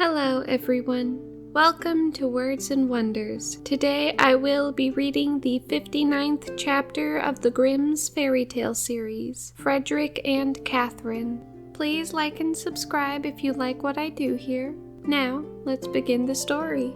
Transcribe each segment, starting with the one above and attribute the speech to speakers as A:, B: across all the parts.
A: Hello everyone, welcome to Words and Wonders. Today I will be reading the 59th chapter of the Grimm's Fairytale series, Frederick and Catherine. Please like and subscribe if you like what I do here. Now, let's begin the story.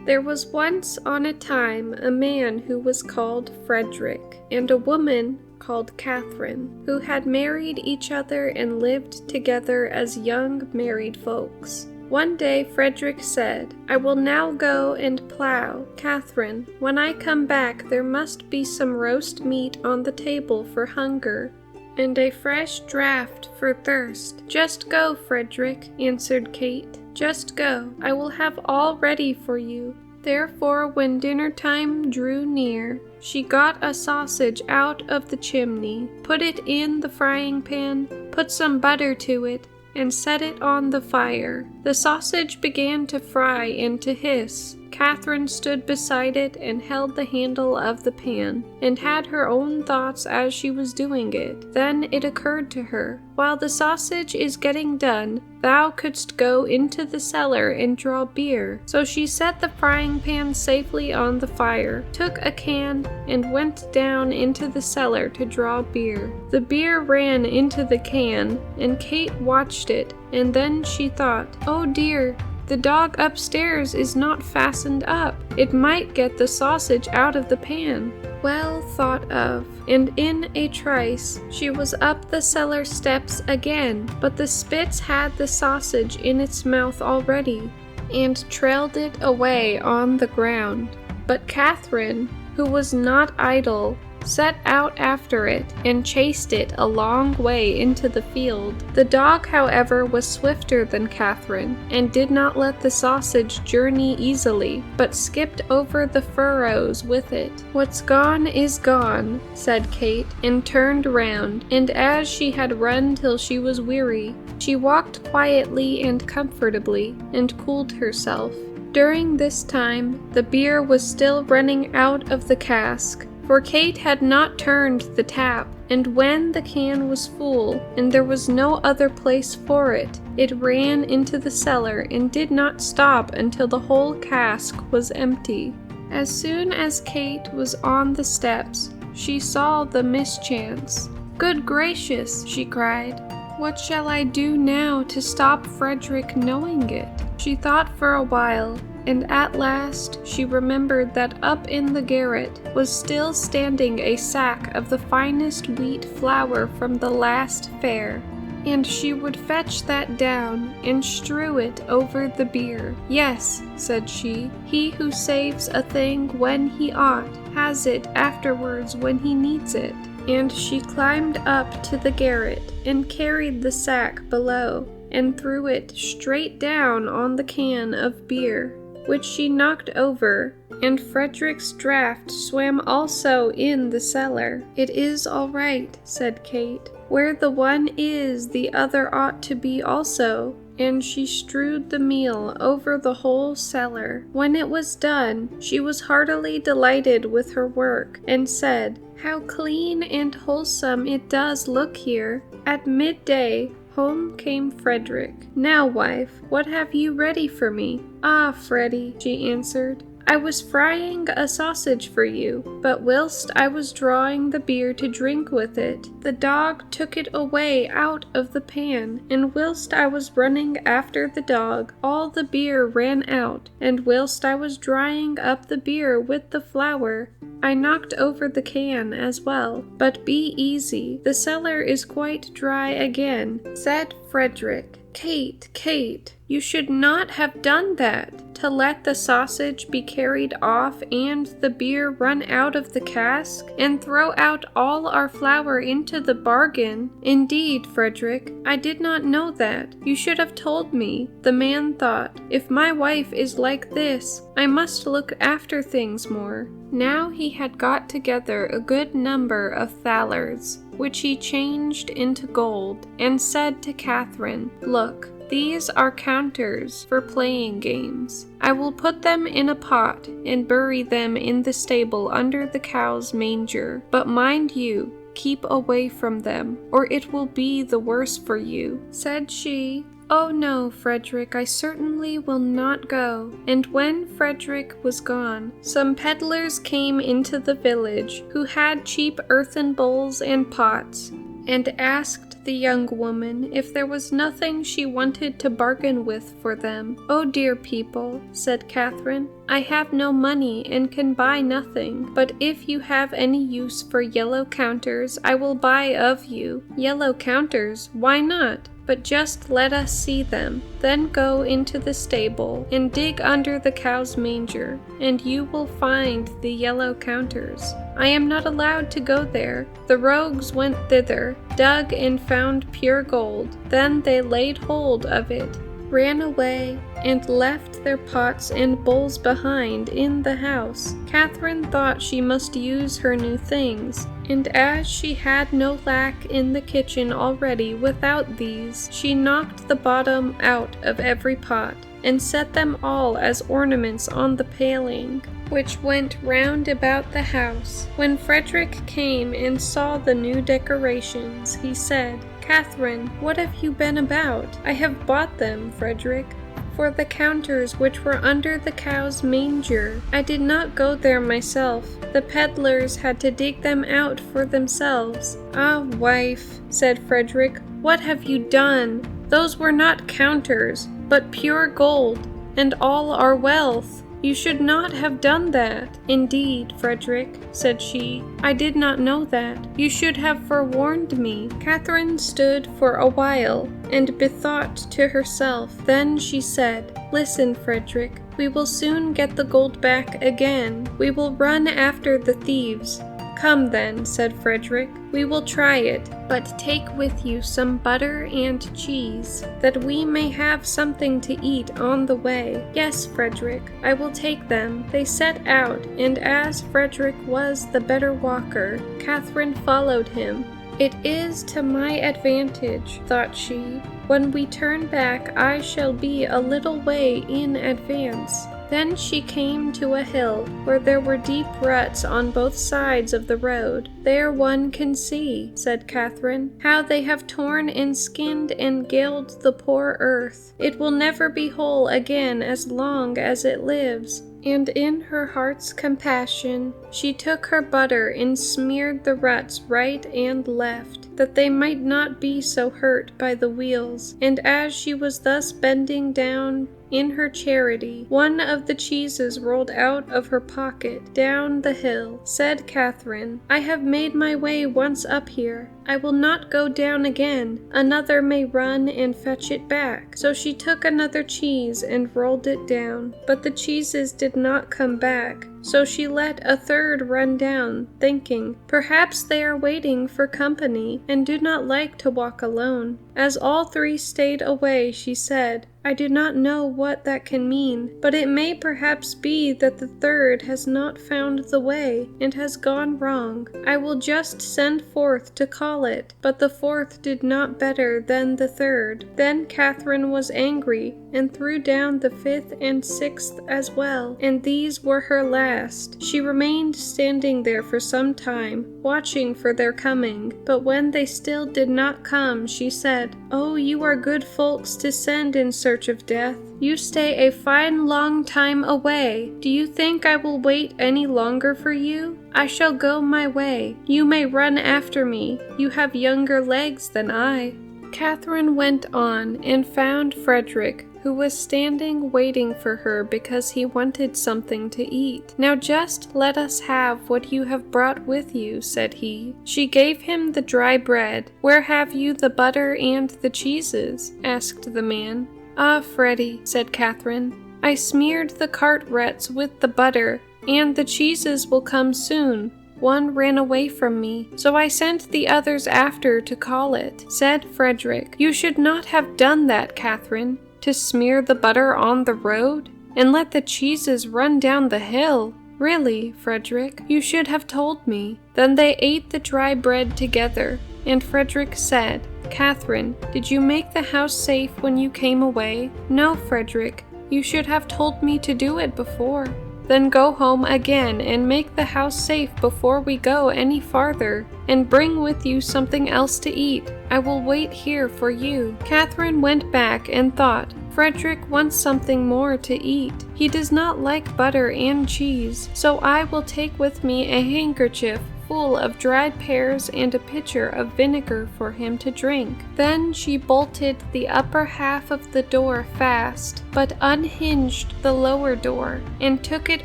A: There was once on a time a man who was called Frederick, and a woman called Catherine, who had married each other and lived together as young married folks. One day Frederick said, "I will now go and plow. Catherine, when I come back there must be some roast meat on the table for hunger, and a fresh draught for thirst." "Just go, Frederick," answered Kate. "Just go. I will have all ready for you." Therefore, when dinner time drew near, she got a sausage out of the chimney, put it in the frying pan, put some butter to it, and set it on the fire. The sausage began to fry and to hiss. Catherine stood beside it and held the handle of the pan, and had her own thoughts as she was doing it. Then it occurred to her, "While the sausage is getting done, thou couldst go into the cellar and draw beer." So she set the frying pan safely on the fire, took a can, and went down into the cellar to draw beer. The beer ran into the can, and Kate watched it, and then she thought, "Oh dear, the dog upstairs is not fastened up. It might get the sausage out of the pan." Well thought of, and in a trice she was up the cellar steps again, but the Spitz had the sausage in its mouth already, and trailed it away on the ground. But Catherine, who was not idle, set out after it, and chased it a long way into the field. The dog, however, was swifter than Catherine, and did not let the sausage journey easily, but skipped over the furrows with it. "What's gone is gone," said Kate, and turned round, and as she had run till she was weary, she walked quietly and comfortably, and cooled herself. During this time, the beer was still running out of the cask, for Kate had not turned the tap, and when the can was full, and there was no other place for it, it ran into the cellar and did not stop until the whole cask was empty. As soon as Kate was on the steps, she saw the mischance. "Good gracious!" she cried. "What shall I do now to stop Frederick knowing it?" She thought for a while, and at last she remembered that up in the garret was still standing a sack of the finest wheat flour from the last fair, and she would fetch that down and strew it over the beer. "Yes," said she, "he who saves a thing when he ought, has it afterwards when he needs it." And she climbed up to the garret, and carried the sack below, and threw it straight down on the can of beer, which she knocked over, and Frederick's draught swam also in the cellar. "It is all right," said Kate. "Where the one is, the other ought to be also." And she strewed the meal over the whole cellar. When it was done, she was heartily delighted with her work, and said, "How clean and wholesome it does look here." At midday, home came Frederick. "Now, wife, what have you ready for me?" "Ah, Freddie," she answered, "I was frying a sausage for you, but whilst I was drawing the beer to drink with it, the dog took it away out of the pan, and whilst I was running after the dog, all the beer ran out, and whilst I was drying up the beer with the flour, I knocked over the can as well. But be easy, the cellar is quite dry again." Said Frederick, "Kate, Kate, you should not have done that, to let the sausage be carried off and the beer run out of the cask, and throw out all our flour into the bargain." "Indeed, Frederick, I did not know that. You should have told me." The man thought, "If my wife is like this, I must look after things more." Now he had got together a good number of thalers, which he changed into gold, and said to Catherine, "Look, these are counters for playing games. I will put them in a pot and bury them in the stable under the cow's manger. But mind you, keep away from them, or it will be the worse for you." Said she, "Oh no, Frederick, I certainly will not go." And when Frederick was gone, some peddlers came into the village who had cheap earthen bowls and pots, and asked the young woman if there was nothing she wanted to bargain with for them. "Oh dear people," said Catherine, "I have no money and can buy nothing, but if you have any use for yellow counters, I will buy of you." "Yellow counters? Why not? But just let us see them. Then go into the stable and dig under the cow's manger, and you will find the yellow counters." "I am not allowed to go there." The rogues went thither, dug and found pure gold. Then they laid hold of it, ran away, and left their pots and bowls behind in the house. Catherine thought she must use her new things, and as she had no lack in the kitchen already without these, she knocked the bottom out of every pot, and set them all as ornaments on the paling, which went round about the house. When Frederick came and saw the new decorations, he said, "Catherine, what have you been about?" "I have bought them, Frederick, for the counters which were under the cow's manger. I did not go there myself. The peddlers had to dig them out for themselves." "Ah, wife," said Frederick, "what have you done? Those were not counters, but pure gold, and all our wealth. You should not have done that." "Indeed, Frederick," said she, "I did not know that. You should have forewarned me." Catherine stood for a while and bethought to herself. Then she said, "Listen, Frederick, we will soon get the gold back again. We will run after the thieves." "Come then," said Frederick, "we will try it, but take with you some butter and cheese, that we may have something to eat on the way." "Yes, Frederick, I will take them." They set out, and as Frederick was the better walker, Catherine followed him. "It is to my advantage," thought she. "When we turn back, I shall be a little way in advance." Then she came to a hill where there were deep ruts on both sides of the road. "There one can see," said Catherine, "how they have torn and skinned and galled the poor earth. It will never be whole again as long as it lives." And in her heart's compassion, she took her butter and smeared the ruts right and left, that they might not be so hurt by the wheels. And as she was thus bending down in her charity, one of the cheeses rolled out of her pocket down the hill. Said Catherine, "I have made my way once up here. I will not go down again. Another may run and fetch it back." So she took another cheese and rolled it down, but the cheeses did not come back. So she let a third run down, thinking, "Perhaps they are waiting for company and do not like to walk alone." As all three stayed away, she said, "I do not know what that can mean, but it may perhaps be that the third has not found the way and has gone wrong. I will just send forth to call it." But the fourth did not better than the third. Then Catherine was angry and threw down the fifth and sixth as well, and these were her last. She remained standing there for some time, watching for their coming, but when they still did not come, she said, "Oh, you are good folks to send in search of death. You stay a fine long time away. Do you think I will wait any longer for you? I shall go my way. You may run after me. You have younger legs than I." Catherine went on and found Frederick, who was standing waiting for her because he wanted something to eat. "Now just let us have what you have brought with you," said he. She gave him the dry bread. "Where have you the butter and the cheeses?" asked the man. "Ah, Freddie," said Catherine, "I smeared the cart ruts with the butter, and the cheeses will come soon. One ran away from me, so I sent the others after to call it." Said Frederick, "You should not have done that, Catherine, to smear the butter on the road and let the cheeses run down the hill. Really, Frederick, you should have told me." Then they ate the dry bread together, and Frederick said, "Catherine, did you make the house safe when you came away?" "No, Frederick, you should have told me to do it before." Then go home again and make the house safe before we go any farther, and bring with you something else to eat. I will wait here for you." Catherine went back and thought, "Frederick wants something more to eat. He does not like butter and cheese, so I will take with me a handkerchief full of dried pears and a pitcher of vinegar for him to drink." Then she bolted the upper half of the door fast, but unhinged the lower door, and took it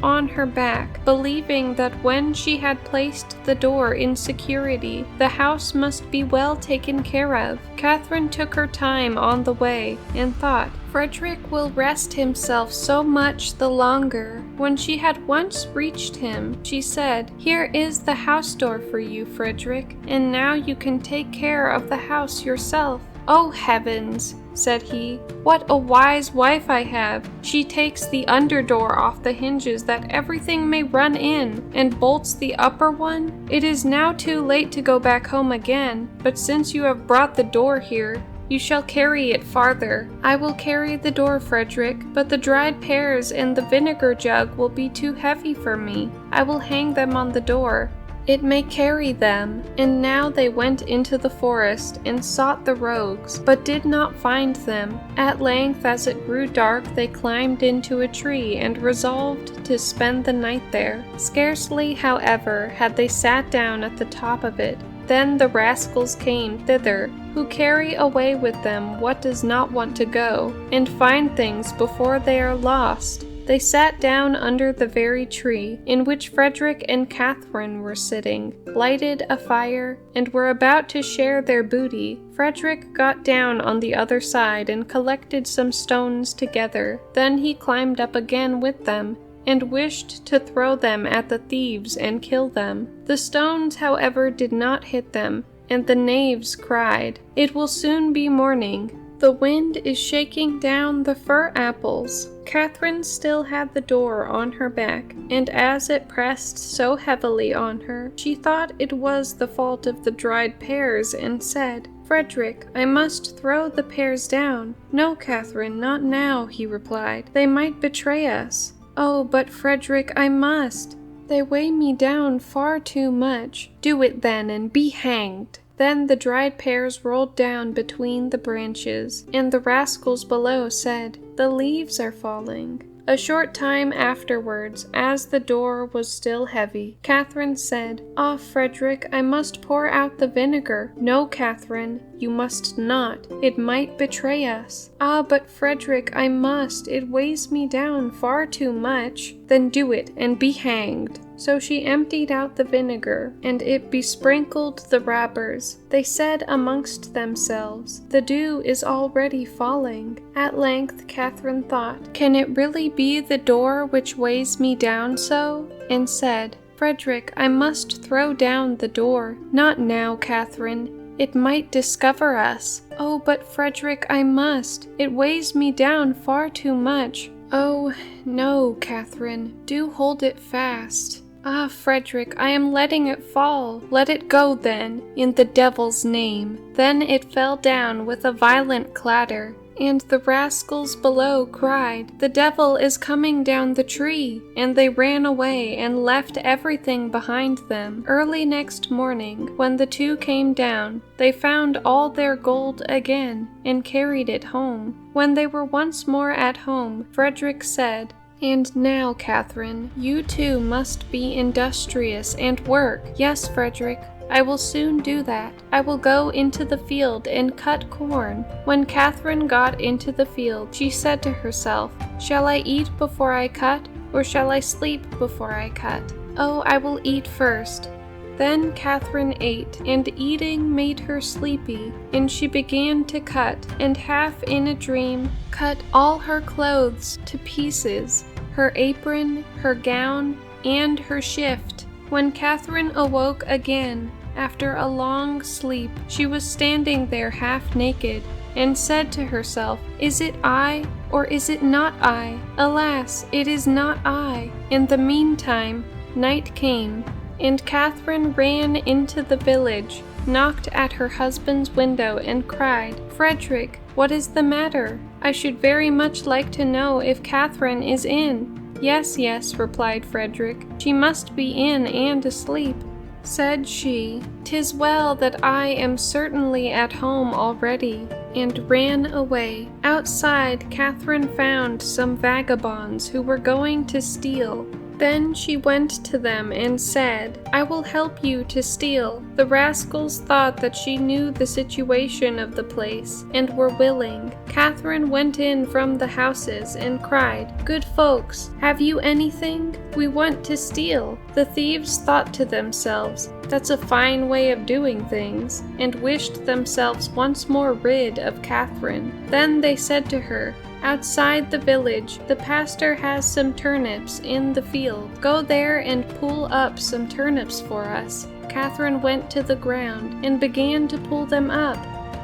A: on her back, believing that when she had placed the door in security, the house must be well taken care of. Catherine took her time on the way, and thought, "Frederick will rest himself so much the longer." When she had once reached him, she said, "Here is the house door for you, Frederick, and now you can take care of the house yourself." "Oh heavens," said he, "what a wise wife I have! She takes the under door off the hinges that everything may run in, and bolts the upper one. It is now too late to go back home again, but since you have brought the door here, you shall carry it farther." "I will carry the door, Frederick, but the dried pears and the vinegar jug will be too heavy for me. I will hang them on the door. It may carry them." And now they went into the forest and sought the rogues, but did not find them. At length, as it grew dark, they climbed into a tree and resolved to spend the night there. Scarcely, however, had they sat down at the top of it, then the rascals came thither, who carry away with them what does not want to go, and find things before they are lost. They sat down under the very tree in which Frederick and Catherine were sitting, lighted a fire, and were about to share their booty. Frederick got down on the other side and collected some stones together. Then he climbed up again with them, and wished to throw them at the thieves and kill them. The stones, however, did not hit them, and the knaves cried, "It will soon be morning. The wind is shaking down the fir apples." Catherine still had the door on her back, and as it pressed so heavily on her, she thought it was the fault of the dried pears, and said, "Frederick, I must throw the pears down." "No, Catherine, not now," he replied. "They might betray us." "Oh, but Frederick, I must. They weigh me down far too much." "Do it then, and be hanged." Then the dried pears rolled down between the branches, and the rascals below said, "The leaves are falling." A short time afterwards, as the door was still heavy, Catherine said, "Ah, Frederick, I must pour out the vinegar." "No, Catherine, you must not. It might betray us." "Ah, but Frederick, I must. It weighs me down far too much." "Then do it, and be hanged." So she emptied out the vinegar, and it besprinkled the wrappers. They said amongst themselves, "The dew is already falling." At length Catherine thought, "Can it really be the door which weighs me down so?" and said, "Frederick, I must throw down the door." "Not now, Catherine. It might discover us." "Oh, but Frederick, I must. It weighs me down far too much." "Oh, no, Catherine. Do hold it fast." "Ah, Frederick, I am letting it fall." "Let it go, then, in the devil's name." Then it fell down with a violent clatter, and the rascals below cried, "The devil is coming down the tree!" And they ran away and left everything behind them. Early next morning, when the two came down, they found all their gold again, and carried it home. When they were once more at home, Frederick said, "And now, Catherine, you too must be industrious and work." "Yes, Frederick, I will soon do that. I will go into the field and cut corn." When Catherine got into the field, she said to herself, "Shall I eat before I cut, or shall I sleep before I cut? Oh, I will eat first." Then Catherine ate, and eating made her sleepy, and she began to cut, and half in a dream, cut all her clothes to pieces, her apron, her gown, and her shift. When Catherine awoke again, after a long sleep, she was standing there half naked, and said to herself, "Is it I, or is it not I? Alas, it is not I." In the meantime, night came, and Catherine ran into the village, knocked at her husband's window, and cried, "Frederick, what is the matter? I should very much like to know if Catherine is in." "Yes, yes," replied Frederick, "she must be in and asleep." Said she, "'Tis well that I am certainly at home already," and ran away. Outside, Catherine found some vagabonds who were going to steal. Then she went to them and said, "I will help you to steal." The rascals thought that she knew the situation of the place, and were willing. Catherine went in from the houses and cried, "Good folks, have you anything? We want to steal." The thieves thought to themselves, "That's a fine way of doing things," and wished themselves once more rid of Catherine. Then they said to her, "Outside the village, the pastor has some turnips in the field. Go there and pull up some turnips for us." Catherine went to the ground and began to pull them up,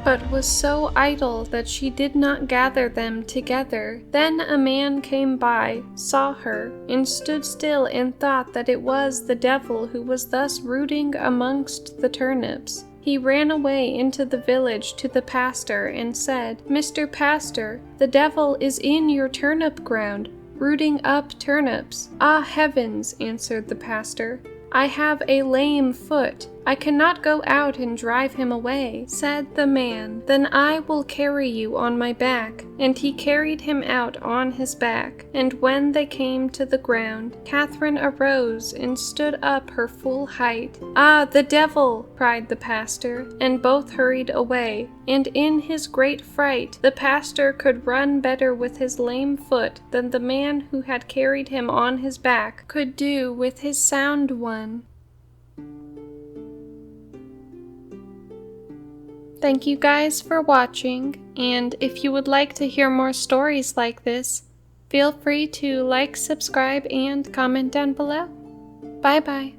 A: but was so idle that she did not gather them together. Then a man came by, saw her, and stood still and thought that it was the devil who was thus rooting amongst the turnips. He ran away into the village to the pastor and said, "Mr. Pastor, the devil is in your turnip ground, rooting up turnips." "Ah, heavens," answered the pastor, "I have a lame foot. I cannot go out and drive him away." Said the man, "Then I will carry you on my back." And he carried him out on his back. And when they came to the ground, Catherine arose and stood up her full height. "Ah, the devil!" cried the pastor, and both hurried away. And in his great fright, the pastor could run better with his lame foot than the man who had carried him on his back could do with his sound one. Thank you guys for watching, and if you would like to hear more stories like this, feel free to like, subscribe, and comment down below. Bye bye.